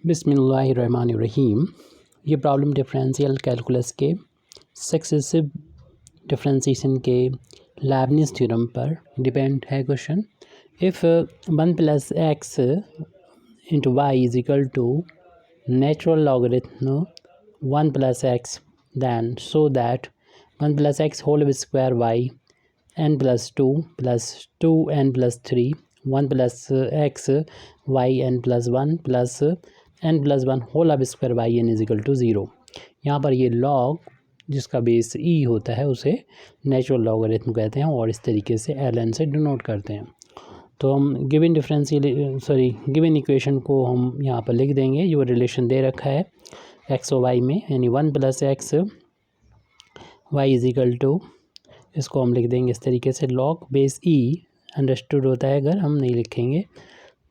बिस्मिल्लाहिर्रहमानिर्रहीम। ये problem differential calculus के सक्सेसिव डिफरेंशिएशन के लेबनिज़ थ्योरम पर डिपेंड है question. If 1 + x into y is equal to natural logarithm 1 + x then show that 1 + x whole square y n + 2 + 2n + 3 1 + x y n + 1 + n + 1 whole अब square y n is equal to 0। यहाँ पर ये log जिसका base ई होता है उसे natural logarithm कहते हैं और इस तरीके से एल एन से डिनोट करते हैं। तो हम गिवन इक्वेशन को हम यहाँ पर लिख देंगे। जो रिलेशन दे रखा है एक्स और वाई में, यानी 1 + x y is equal to, इसको हम लिख देंगे इस तरीके से। लॉग बेस ई अंडरस्टूड होता है, अगर हम नहीं लिखेंगे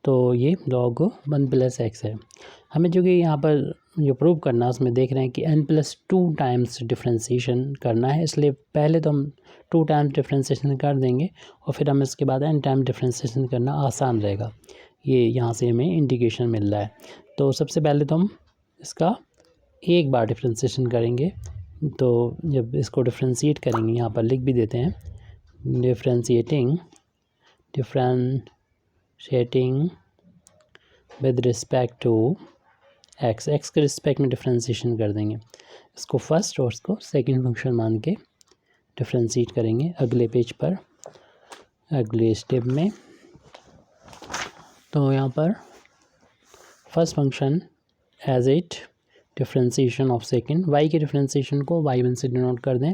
तो ये लॉग 1 + x है। हमें जो कि यहाँ पर जो प्रूव करना है उसमें देख रहे हैं कि n+2 टाइम्स डिफ्रेंसीशन करना है, इसलिए पहले तो हम 2 टाइम्स डिफ्रेंसीशन कर देंगे और फिर हम इसके बाद n टाइम डिफ्रेंसीशन करना आसान रहेगा। ये यहाँ से हमें इंडिकेशन मिल रहा है। तो सबसे पहले तो हम इसका एक बार डिफ्रेंसीशन करेंगे। तो जब इसको डिफ्रेंशिएट करेंगे, यहाँ पर लिख भी देते हैं, differentiating with respect to x के रिस्पेक्ट में डिफ्रेंशिएशन कर देंगे। इसको फर्स्ट और इसको सेकंड फंक्शन मान के डिफ्रेंशिएट करेंगे अगले पेज पर, अगले स्टेप में। तो यहाँ पर first function as it differentiation of second, y के डिफ्रेंशिएशन को y1 से डिनोट कर दें,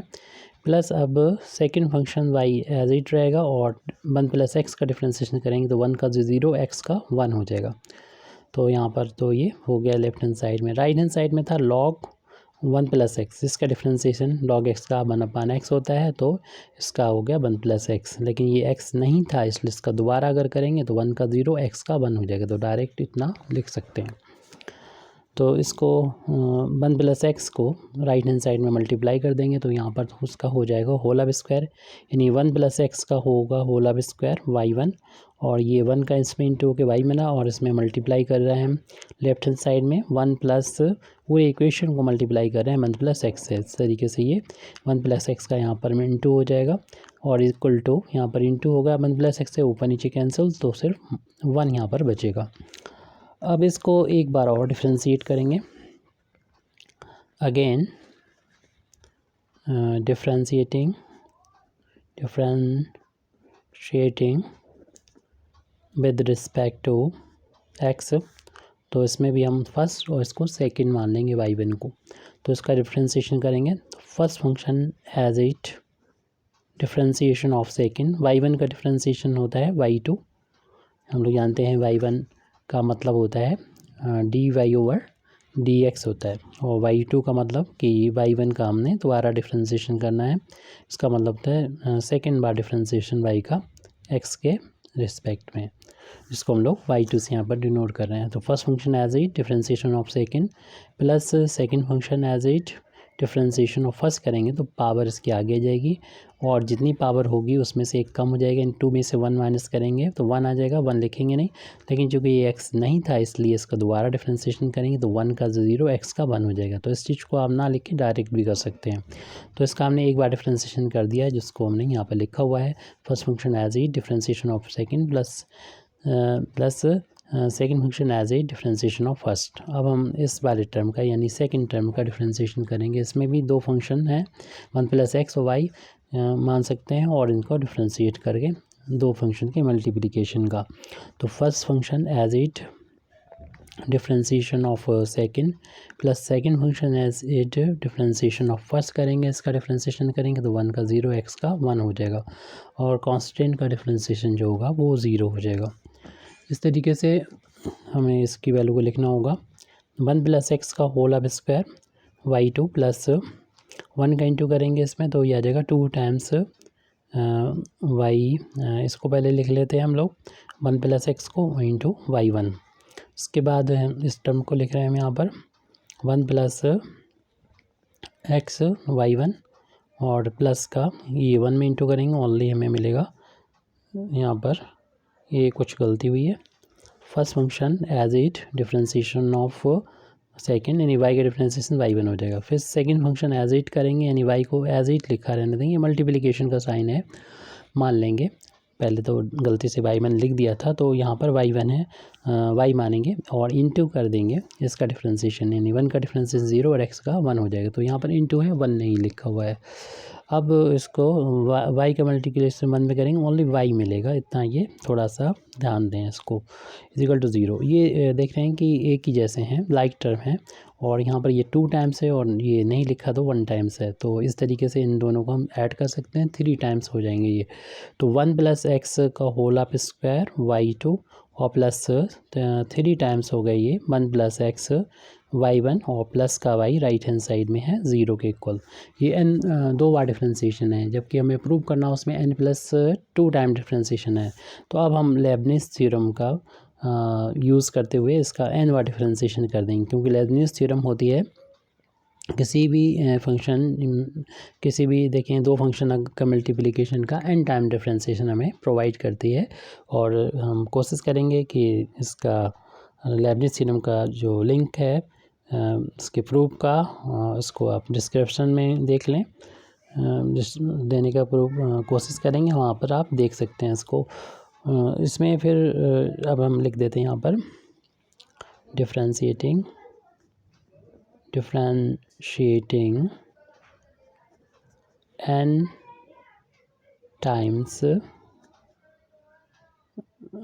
प्लस अब second function y as it रहेगा और 1 + x का डिफ्रेंशिएशन करेंगे तो 1 का 0 x का 1 हो जाएगा। तो यहाँ पर तो ये हो गया लेफ्ट हैंड साइड में। राइट हैंड साइड में था log 1 + x, इसका डिफ्रेंशिएशन log x का 1/x होता है, तो इसका हो गया 1 + x। लेकिन ये x नहीं था, इसलिए इसका दोबारा अगर करेंगे तो 1 का 0 x का 1 हो जाएगा। तो डायरेक्ट इतना लिख सकते हैं। तो इसको 1 + x को राइट हैंड साइड में मल्टीप्लाई कर देंगे तो यहाँ पर उसका हो जाएगा होल अब स्क्वायर, यानी 1 + x का होगा होल अब स्क्वायर y1, और ये 1 का इसमें इंटू के y मिला और इसमें मल्टीप्लाई कर रहे हैं हम लेफ्ट हैंड साइड में 1 प्लस पूरे इक्वेशन को मल्टीप्लाई कर रहे हैं 1 + x से। इस तरीके से ये 1 + x का यहाँ पर में इंटू हो जाएगा और इक्वल टू यहाँ पर इंटू होगा 1 + x से, ऊपर नीचे कैंसिल, तो सिर्फ 1 यहाँ पर बचेगा। अब इसको एक बार और डिफ्रेंशिएट करेंगे। Again differentiating with respect to x, तो इसमें भी हम फर्स्ट और इसको सेकंड मान लेंगे y1 को। तो इसका डिफ्रेंशिएशन करेंगे तो first function as it differentiation of second, y1 का डिफ्रेंशिएशन होता है y2। हम लोग जानते हैं y1 का मतलब होता है dy/dx होता है, और y2 का मतलब कि y1 का हमने दोबारा डिफ्रेंशिएशन करना है। इसका मतलब होता है सेकंड बार डिफ्रेंशिएशन y का x के रिस्पेक्ट में, जिसको हम लोग y2 से यहाँ पर डिनोट कर रहे हैं। तो first function as it differentiation of second plus second function as it differentiation of first करेंगे तो पावर इसकी आगे जाएगी, और जितनी पावर होगी उसमें से एक कम हो जाएगा। इन 2 में से 1 माइनस करेंगे तो 1 आ जाएगा, 1 लिखेंगे नहीं, लेकिन चूँकि ये x नहीं था इसलिए इसका दोबारा डिफ्रेंशिएशन करेंगे तो 1 का 0 x का 1 हो जाएगा। तो इस चीज़ को आप ना लिख के डायरेक्ट भी कर सकते हैं। तो इसका हमने एक बार डिफ्रेंशिएशन कर दिया है, जिसको हमने यहाँ पर लिखा हुआ है first function as it differentiation of second plus second function as a differentiation of first. अब हम इस वाले टर्म का यानी सेकंड टर्म का डिफ्रेंशिएशन करेंगे। इसमें भी 2 फंक्शन हैं, 1 + x और y मान सकते हैं, और इनको डिफ्रेंशिएट करके 2 फंक्शन के मल्टीप्लिकेशन का। तो first function as it differentiation of second plus second function as it differentiation of first करेंगे। इसका डिफ्रेंशिएशन करेंगे तो 1 का 0 x का 1 हो जाएगा, और कांस्टेंट का डिफ्रेंशिएशन जो होगा वो 0 हो जाएगा। इस तरीके से हमें इसकी वैल्यू को लिखना होगा 1 + x का होल अब स्क्वायर y2 प्लस 1 का इंटू करेंगे इसमें तो ये आ जाएगा 2 टाइम्स y, इसको पहले लिख लेते हैं हम लोग 1 + x को इंटू y1। इसके बाद इस टर्म को लिख रहे हैं हम यहाँ पर 1 + x y1, और प्लस का ये 1 में इंटू करेंगे ओनली हमें मिलेगा, यहाँ पर ये कुछ गलती हुई है, first function as it differentiation of second, यानी वाई का डिफ्रेंसिएशन y1 हो जाएगा। फिर सेकेंड फंक्शन एज इट करेंगे, यानी y को एज इट लिखा रहने देंगे, मल्टीप्लिकेशन का साइन है मान लेंगे, पहले तो गलती से y1 लिख दिया था, तो यहाँ पर y1 है, y मानेंगे और इनटू कर देंगे इसका डिफ्रेंसिएशन, यानी 1 का डिफ्रेंसिएशन 0 और x का 1 हो जाएगा। तो यहाँ पर इनटू है, 1 नहीं लिखा हुआ है। अब इसको y का मल्टीप्लिकेशन 1 में करेंगे, ओनली y मिलेगा, इतना ये थोड़ा सा ध्यान दें इसको, इजिकल टू 0। ये देख रहे हैं कि एक ही जैसे हैं, लाइक टर्म है, और यहाँ पर ये 2 टाइम्स है और ये नहीं लिखा तो 1 टाइम्स है, तो इस तरीके से इन दोनों को हम ऐड कर सकते हैं, 3 टाइम्स हो जाएंगे ये। तो 1 + x का होल ऑफ स्क्वायर y2 और प्लस 3 टाइम्स हो गए ये 1 + x y1 और प्लस का y राइट हैंड साइड में है 0 के इक्वल। ये n 2 बार डिफ्रेंसिएशन है, जबकि हमें प्रूव करना उसमें n + 2 टाइम डिफ्रेंसिएशन है। तो अब हम लेबनिज़ थ्योरम का यूज़ करते हुए इसका n बार डिफ्रेंसिएशन कर देंगे, क्योंकि लेबनिज़ थ्योरम होती है किसी भी फंक्शन, किसी भी देखें 2 फंक्शन का मल्टीप्लिकेशन का n टाइम डिफ्रेंसिएशन हमें प्रोवाइड करती है। और हम कोशिश करेंगे कि इसका लेबनिज़ थ्योरम का जो लिंक है इसके प्रूफ का, इसको आप डिस्क्रिप्शन में देख लें, देने का प्रूफ कोशिश करेंगे, वहाँ पर आप देख सकते हैं इसको। इसमें फिर अब हम लिख देते हैं यहाँ पर differentiating n times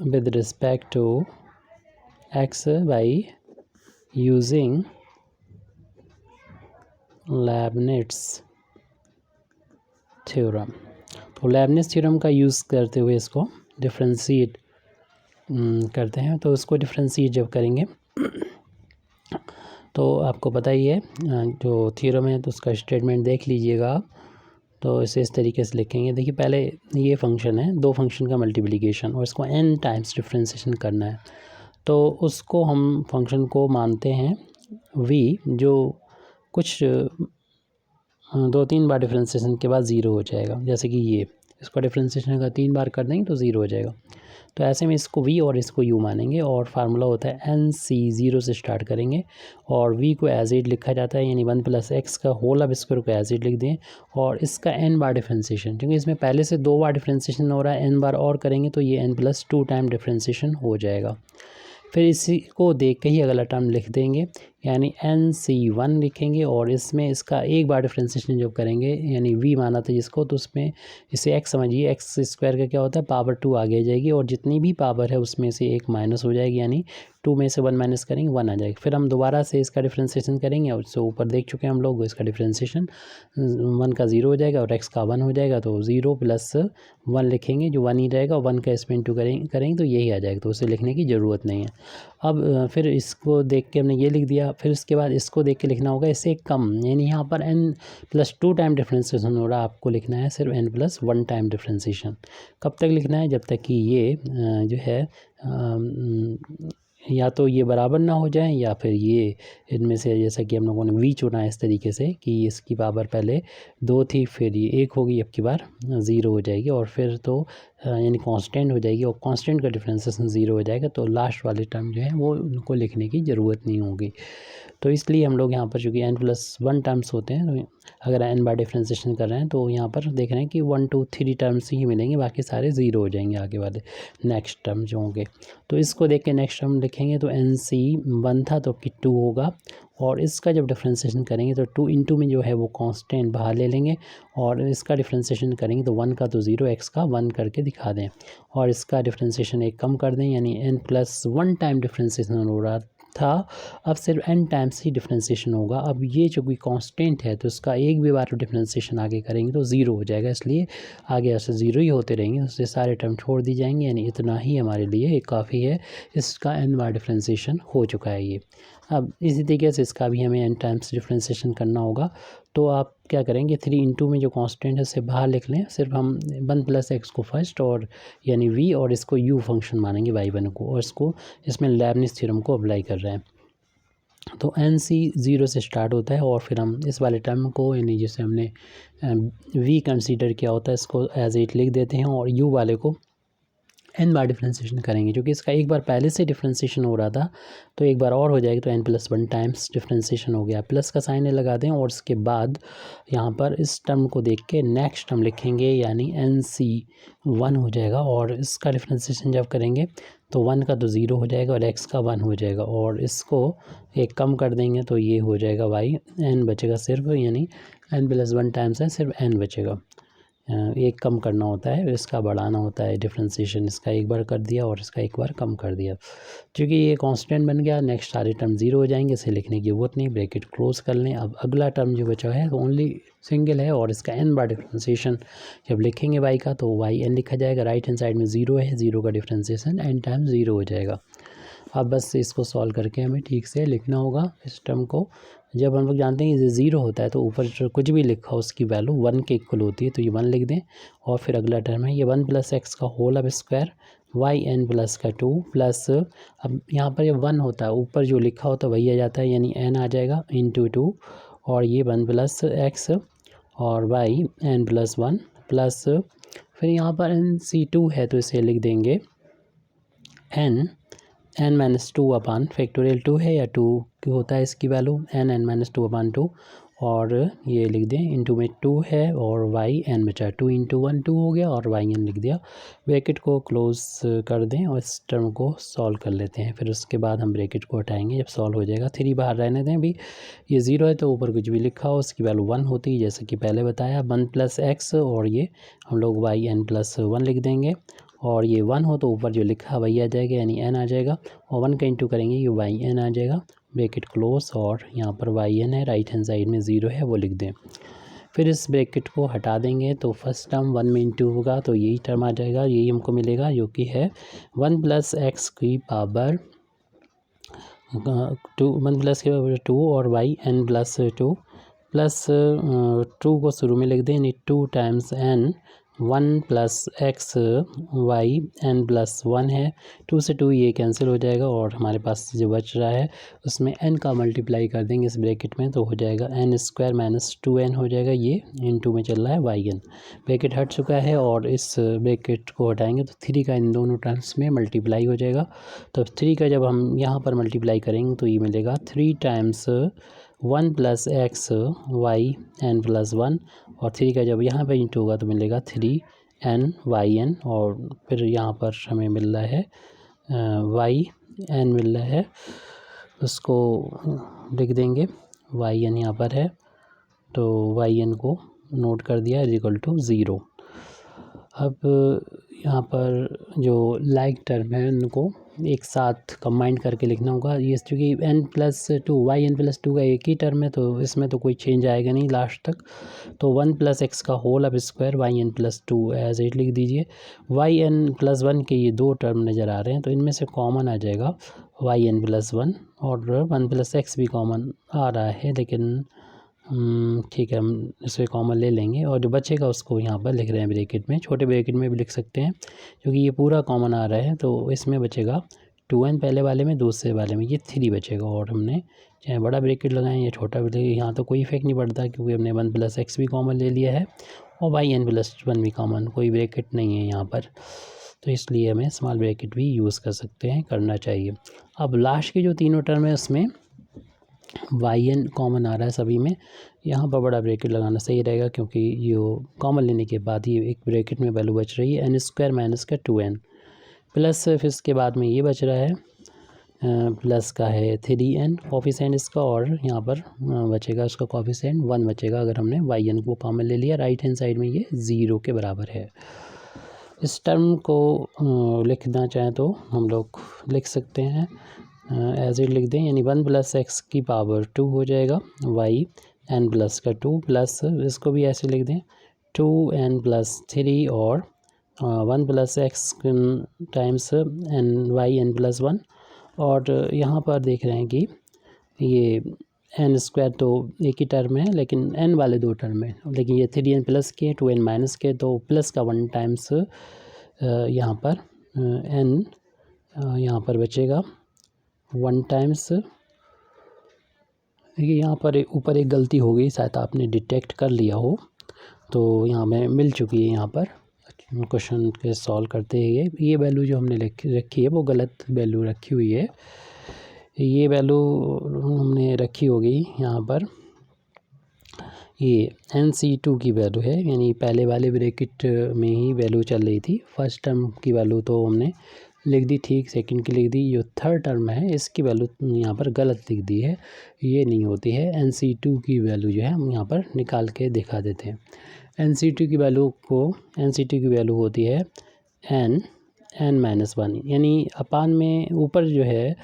with respect to x by using Leibniz theorem. तो लेबनिज़ थ्योरम का यूज़ करते हुए इसको डिफ्रेंशिएट करते हैं। तो इसको डिफ्रेंशिएट जब करेंगे तो आपको पता ही है जो थ्योरम है, तो उसका स्टेटमेंट देख लीजिएगा। तो इसे इस तरीके से लिखेंगे, देखिए पहले ये फंक्शन है, 2 फंक्शन का मल्टीप्लिकेशन और इसको n टाइम्स डिफ्रेंशिएशन करना है। तो उसको हम फंक्शन को मानते हैं v, जो कुछ 2-3 बार डिफ्रेंशिएशन के बाद 0 हो जाएगा। जैसे कि ये इसको डिफ्रेंशिएशन का 3 बार कर देंगे तो 0 हो जाएगा। तो ऐसे में इसको v और इसको u मानेंगे, और फार्मूला होता है nc, 0 से स्टार्ट करेंगे और v को एज इट लिखा जाता है, यानी 1 + x का होल ऑफ स्क्वायर को एज इट लिख दें, और इसका n बार डिफ्रेंशिएशन, क्योंकि इसमें पहले से 2 बार डिफ्रेंशिएशन हो रहा है, n बार और करेंगे तो ये n + 2 टाइम डिफ्रेंशिएशन हो जाएगा। फिर इसी को देख के ही अगला टर्म लिख देंगे, यानी nc1 लिखेंगे, और इसमें इसका एक बार डिफ्रेंशिएशन जब करेंगे, यानी v माना था जिसको, तो उसमें इसे x समझिए, x स्क्वायर का क्या होता है, पावर 2 आगे आ जाएगी, और जितनी भी पावर है उसमें से एक माइनस हो जाएगी, यानी 2 में से 1 माइनस करेंगे 1 आ जाएगी। फिर हम दोबारा से इसका डिफ्रेंशिएशन करेंगे, और उससे ऊपर देख चुके हैं हम लोग, इसका डिफ्रेंशिएशन 1 का 0 हो जाएगा और x का 1 हो जाएगा, तो 0 + 1 लिखेंगे, जो 1 ही रहेगा, 1 का इसमें इंटू करेंगे तो यही आ जाएगा, तो उसे लिखने की ज़रूरत नहीं है। अब फिर इसको देख के हमने ये लिख दिया, फिर इसके बाद इसको देख के लिखना होगा इससे कम, यानी यहाँ पर n + 2 टाइम डिफ्रेंशिएशन हो रहा है, आपको लिखना है सिर्फ n + 1 टाइम डिफ्रेंशिएशन। कब तक लिखना है, जब तक कि ये जो है या तो ये बराबर ना हो जाए, या फिर ये इनमें से, जैसा कि हम लोगों ने v चुना है इस तरीके से कि इसकी पावर पहले 2 थी, फिर ये 1 होगी, अब की बार 0 हो जाएगी, और फिर तो यानी कांस्टेंट हो जाएगी, और कांस्टेंट का डिफ्रेंशिएशन 0 हो जाएगा, तो लास्ट वाले टर्म जो है वो उनको लिखने की ज़रूरत नहीं होगी। तो इसलिए हम लोग यहाँ पर चूँकि n + 1 टर्म्स होते हैं, तो अगर n बार डिफ्रेंशिएशन कर रहे हैं तो यहाँ पर देख रहे हैं कि 1 2 3 टर्म्स ही मिलेंगे, बाकी सारे 0 हो जाएंगे आगे वाले नेक्स्ट टर्म जो होंगे। तो इसको देख के नेक्स्ट टर्म लिखेंगे, तो nc1 था तो कि 2 होगा, और इसका जब डिफ्रेंशिएशन करेंगे तो 2 इंटू में जो है वो कांस्टेंट बाहर ले लेंगे, और इसका डिफ्रेंशिएशन करेंगे तो 1 का तो 0, x का 1 करके दिखा दें, और इसका डिफ्रेंशिएशन 1 कम कर दें, यानी n + 1 टाइम डिफ्रेंशिएशन हो रहा था, अब सिर्फ n टाइम्स ही डिफ्रेंशिएशन होगा। अब ये जो भी कांस्टेंट है, तो इसका एक भी बार डिफ्रेंशिएशन आगे करेंगे तो 0 हो जाएगा, इसलिए आगे ऐसे 0 ही होते रहेंगे, उससे सारे टर्म छोड़ दी जाएंगे, यानी इतना ही हमारे लिए एक काफ़ी है, इसका n बार डिफ्रेंशिएशन हो चुका है ये। अब इसी तरीके से इसका भी हमें n टाइम्स डिफ्रेंशिएशन करना होगा, तो आप क्या करेंगे, 3 इंटू में जो कांस्टेंट है उसे बाहर लिख लें, सिर्फ हम 1 + x को फर्स्ट, और यानी v, और इसको u फंक्शन मानेंगे y1 को, और इसको इसमें लेबनिज़ थ्योरम को अप्लाई कर रहे हैं। तो nc 0 से स्टार्ट होता है, और फिर हम इस वाले टर्म को, यानी जैसे हमने v कंसीडर किया होता है, इसको एज इट लिख देते हैं, और u वाले को n बार डिफ्रेंशिएशन करेंगे, क्योंकि इसका एक बार पहले से डिफ्रेंशिएशन हो रहा था तो एक बार और हो जाएगा, तो n+1 टाइम्स डिफ्रेंशिएशन हो गया। प्लस का साइन लगा दें और उसके बाद यहाँ पर इस टर्म को देख के नेक्स्ट टर्म लिखेंगे, यानी NC1 हो जाएगा। और इसका डिफ्रेंशिएशन जब करेंगे तो 1 का तो 0 हो जाएगा और x का 1 हो जाएगा, और इसको एक कम कर देंगे तो ये हो जाएगा y, n बचेगा सिर्फ, यानी n+1 टाइम्स है, सिर्फ n बचेगा। एक कम करना होता है, इसका बढ़ाना होता है डिफ्रेंशिएशन। इसका एक बार कर दिया और इसका एक बार कम कर दिया, क्योंकि ये कांस्टेंट बन गया। नेक्स्ट सारे टर्म 0 हो जाएंगे, इसे लिखने की जरूरत नहीं, ब्रैकेट क्लोज कर लें। अब अगला टर्म जो बचा है ओनली सिंगल है और इसका n बार डिफ्रेंशिएशन जब लिखेंगे y का तो yn लिखा जाएगा। राइट हैंड साइड में 0 है, 0 का डिफ्रेंशिएशन n टाइम्स 0 हो जाएगा। अब बस इसको सॉल्व करके हमें ठीक से लिखना होगा इस टर्म को। जब हम लोग जानते हैं ये 0 होता है तो ऊपर कुछ भी लिखा उसकी वैल्यू 1 के इक्वल होती है, तो ये 1 लिख दें। और फिर अगला टर्म है ये 1 + x का होल अब स्क्वायर yn प्लस का 2 प्लस, अब यहाँ पर ये 1 होता है, ऊपर जो लिखा होता है वही आ जाता है, यानी n आ जाएगा इंटू 2, और ये 1 + x और y n+1 प्लस, फिर यहाँ पर NC2 है तो इसे लिख देंगे n-2 अपान फैक्टोरियल 2 है या 2 होता है इसकी वैल्यू n-2 अपान 2, और ये लिख दें इंटू में 2 है और y n बचा 2 × 1 2 हो गया और y n लिख दिया। ब्रैकेट को क्लोज कर दें और इस टर्म को सॉल्व कर लेते हैं, फिर उसके बाद हम ब्रैकेट को हटाएंगे जब सॉल्व हो जाएगा। 3 बाहर रहने दें, अभी ये 0 है तो ऊपर कुछ भी लिखा हो उसकी वैल्यू 1 होती है, जैसे कि पहले बताया। 1 + x और ये हम लोग y n+1 लिख देंगे, और ये 1 हो तो ऊपर जो लिखा है वही आ जाएगा, यानी n आ जाएगा, और 1 का इंटू करेंगे ये y n आ जाएगा। ब्रैकेट क्लोज, और यहाँ पर y n है, राइट हैंड साइड में 0 है वो लिख दें। फिर इस ब्रैकेट को हटा देंगे तो फर्स्ट टर्म 1 में इंटू होगा तो यही टर्म आ जाएगा, यही हमको मिलेगा, जो कि है 1 + x की पावर 2 और y n+2 प्लस 2 को शुरू में लिख दें, यानी 2 times n 1 + x y n+1 है। 2 से 2 ये कैंसिल हो जाएगा और हमारे पास जो बच रहा है उसमें n का मल्टीप्लाई कर देंगे इस ब्रैकेट में, तो हो जाएगा n² - 2n हो जाएगा, ये इनटू में चल रहा है yn। ब्रैकेट हट चुका है और इस ब्रैकेट को हटाएंगे तो 3 का इन दोनों टर्म्स में मल्टीप्लाई हो जाएगा। तो 3 का जब हम यहाँ पर मल्टीप्लाई करेंगे तो ये मिलेगा 3 टाइम्स 1 + x y n+1, और 3 का जब यहाँ पर इंटू होगा तो मिलेगा 3n yn, और फिर यहाँ पर हमें मिल रहा है yn मिल रहा है, उसको लिख देंगे yn यहाँ पर है, तो yn को नोट कर दिया =0। अब यहाँ पर जो लाइक टर्म है उनको एक साथ कंबाइन करके लिखना होगा। ये क्योंकि n+2 y n+2 का एक ही टर्म है तो इसमें तो कोई चेंज आएगा नहीं लास्ट तक, तो 1 + x का होल अब square y n+2 as it लिख दीजिए। y n+1 के ये 2 टर्म नज़र आ रहे हैं तो इनमें से कॉमन आ जाएगा y n+1, और 1 + x भी कॉमन आ रहा है, लेकिन ठीक है हम इसे कॉमन ले लेंगे, और जो बचेगा उसको यहाँ पर लिख रहे हैं ब्रैकेट में, छोटे ब्रैकेट में भी लिख सकते हैं क्योंकि ये पूरा कॉमन आ रहा है, तो इसमें बचेगा 2n पहले वाले में, दूसरे वाले में ये 3 बचेगा, और हमने चाहे बड़ा ब्रैकेट लगाएं या छोटा भी लगाएं यहाँ तो कोई इफेक्ट नहीं पड़ता क्योंकि हमने 1 + x भी कॉमन ले लिया है और y n+1 भी कॉमन, कोई ब्रैकेट नहीं है यहाँ पर, तो इसलिए हमें स्मॉल ब्रैकेट भी यूज़ कर सकते हैं, करना चाहिए। अब लास्ट के जो तीनों टर्म है उसमें yn कॉमन आ रहा है सभी में, यहाँ पर बड़ा ब्रैकेट लगाना सही रहेगा क्योंकि ये कॉमन लेने के बाद ये एक ब्रैकेट में वैल्यू बच रही है n² - 2n, प्लस फिर इसके बाद में ये बच रहा है प्लस का है 3n कोफिशिएंट इसका, और यहाँ पर बचेगा उसका कोफिशिएंट 1 बचेगा अगर हमने yn को कॉमन ले लिया। राइट हैंड साइड में ये 0 के बराबर है। इस टर्म को लिखना चाहें तो हम लोग लिख सकते हैं एज इट लिख दें, यानी 1 + x की पावर 2 हो जाएगा y n+2 प्लस इसको भी ऐसे लिख दें 2n+3 और 1 + x टाइम्स y n+1, और यहाँ पर देख रहे हैं कि ये n² तो एक ही टर्म है लेकिन n वाले 2 टर्म है, लेकिन ये 3n प्लस के 2n माइनस के, तो प्लस का 1 टाइम्स यहाँ पर n यहाँ पर बचेगा 1 टाइम्स। देखिए यहाँ पर ऊपर एक गलती हो गई, शायद आपने डिटेक्ट कर लिया हो, तो यहाँ में मिल चुकी है यहाँ पर क्वेश्चन के सॉल्व करते हैं। ये वैल्यू जो हमने रखी है वो गलत वैल्यू रखी हुई है। ये वैल्यू हमने रखी होगी यहाँ पर, ये NC2 की वैल्यू है, यानी पहले वाले ब्रैकेट में ही वैल्यू चल रही थी। फर्स्ट टर्म की वैल्यू तो हमने लिख दी ठीक, सेकंड की लिख दी। जो थर्ड टर्म है इसकी वैल्यू यहाँ पर गलत लिख दी है, ये नहीं होती है। NC2 की वैल्यू जो है हम यहाँ पर निकाल के दिखा देते हैं। NC2 की वैल्यू होती है n-1, यानी अपान में ऊपर जो है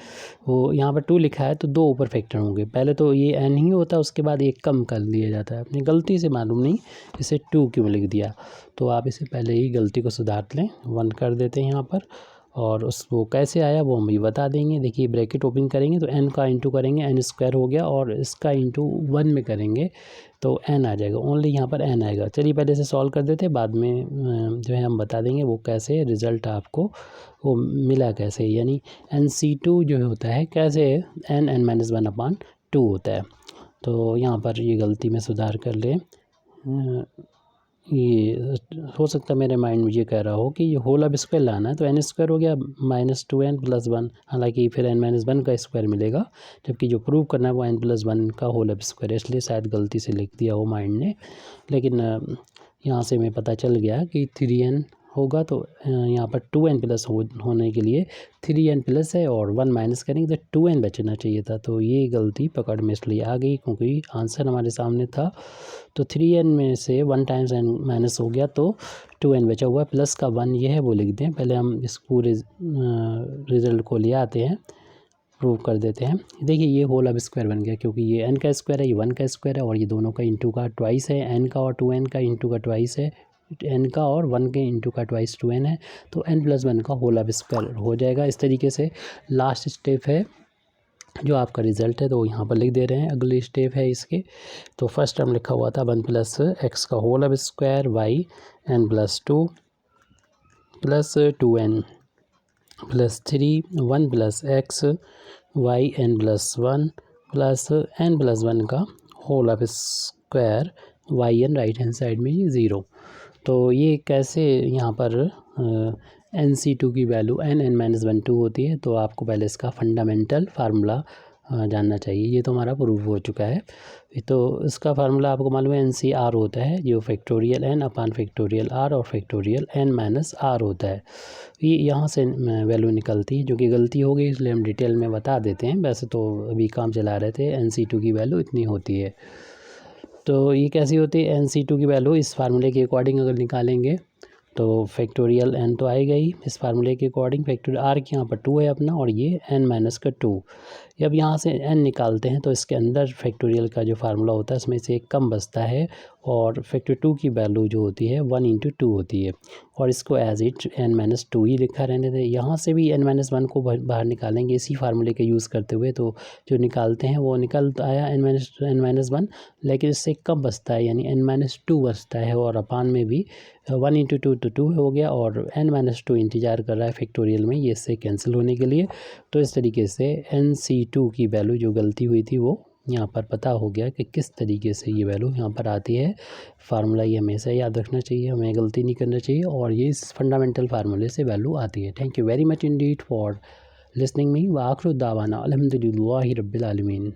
वो यहाँ पर 2 लिखा है तो 2 ऊपर फैक्टर होंगे। पहले तो ये n ही होता है, उसके बाद एक कम कर दिया जाता है। अपनी गलती से मालूम नहीं इसे 2 क्यों लिख दिया, तो आप इसे पहले ही गलती को सुधार लें। 1 कर देते हैं यहाँ पर, और वो कैसे आया वो हम भी बता देंगे। देखिए ब्रैकेट ओपन करेंगे तो n का इंटू करेंगे, n² हो गया, और इसका इंटू 1 में करेंगे तो n आ जाएगा। ओनली यहाँ पर n आएगा। चलिए पहले से सॉल्व कर देते हैं, बाद में जो है हम बता देंगे वो कैसे रिज़ल्ट आपको वो मिला कैसे। यानी NC2 जो होता है कैसे n-1/2 होता है। तो यहाँ पर ये गलती में सुधार कर लें। ये हो सकता है मेरे माइंड में ये कह रहा हो कि ये होल अब स्क्वायर लाना है, तो n² हो गया -2n + 1, हालांकि फिर n-1 का स्क्वायर मिलेगा, जबकि जो प्रूव करना है वो n+1 का होल अब स्क्वायर है, इसलिए शायद गलती से लिख दिया हो माइंड ने। लेकिन यहाँ से हमें पता चल गया कि 3n होगा, तो यहाँ पर 2n प्लस होने के लिए 3n प्लस है और 1 माइनस करेंगे तो 2n बचना चाहिए था। तो ये गलती पकड़ में इसलिए आ गई क्योंकि आंसर हमारे सामने था। तो 3n में से 1 टाइम्स n माइनस हो गया तो 2n बचा हुआ है, प्लस का 1 ये है वो लिख दें। पहले हम इस पूरे रिज़ल्ट को ले आते हैं, प्रूव कर देते हैं। देखिए ये होल अब स्क्वायर बन गया, क्योंकि ये n का स्क्वायर है, ये 1 का स्क्वायर है, और ये दोनों का इंटू का ट्वाइस है। n का और 2n का इंटू का ट्वाइस है, n का और 1 के इंटू का ट्वाइस 2n है, तो n+1 का होल अब स्क्वायर हो जाएगा। इस तरीके से लास्ट स्टेप है जो आपका रिज़ल्ट है, तो यहाँ पर लिख दे रहे हैं। अगली स्टेप है इसके, तो फर्स्ट टर्म लिखा हुआ था 1 + x का होल अब square y n+2 + 2n + 3 1 + x y n+1 + n+1 का होल अब square yn right hand side में ये 0। तो ये कैसे यहाँ पर NC2 की वैल्यू n-1/2 होती है, तो आपको पहले इसका फंडामेंटल फार्मूला जानना चाहिए। ये तो हमारा प्रूफ हो चुका है। तो इसका फार्मूला आपको मालूम है NCR होता है, जो फैक्टोरियल n/फैक्टोरियल r और फैक्टोरियल n-r होता है। ये यहाँ से वैल्यू निकलती है, जो कि गलती हो गई इसलिए हम डिटेल में बता देते हैं। वैसे तो अभी काम चला रहे थे, NC2 की वैल्यू इतनी होती है। तो ये कैसी होती है NC2 की वैल्यू, इस फार्मूले के अकॉर्डिंग अगर निकालेंगे तो फैक्टोरियल n तो आएगा ही इस फार्मूले के अकॉर्डिंग। फैक्टोरियल r के यहाँ पर 2 है अपना, और ये n-2। जब यहाँ से n निकालते हैं तो इसके अंदर फैक्टोरियल का जो फार्मूला होता है इसमें से एक कम बचता है, और फैक्टर 2 की वैल्यू जो होती है 1 × 2 होती है, और इसको एज इट n-2 ही लिखा रहने दें। यहाँ से भी n-1 को बाहर निकालेंगे इसी फार्मूले के यूज़ करते हुए, तो जो निकालते हैं वो निकल आया n-1, लेकिन इससे कम बचता है, यानी n-2 बचता है, और अपान में भी 1 × 2 तो 2 हो गया, और n-2 इंतज़ार कर रहा है फैक्टोरियल में, ये इससे कैंसिल होने के लिए। तो इस तरीके से NC2 की वैल्यू जो गलती हुई थी वो यहाँ पर पता हो गया कि किस तरीके से ये वैल्यू यहाँ पर आती है। फार्मूला ये हमेशा याद रखना चाहिए, हमें गलती नहीं करना चाहिए, और ये इस फंडामेंटल फार्मूले से वैल्यू आती है। Thank you very much Indeed for listening me, व आखिर दावाना अल्हम्दुलिल्लाहि रब्बिल आलमीन।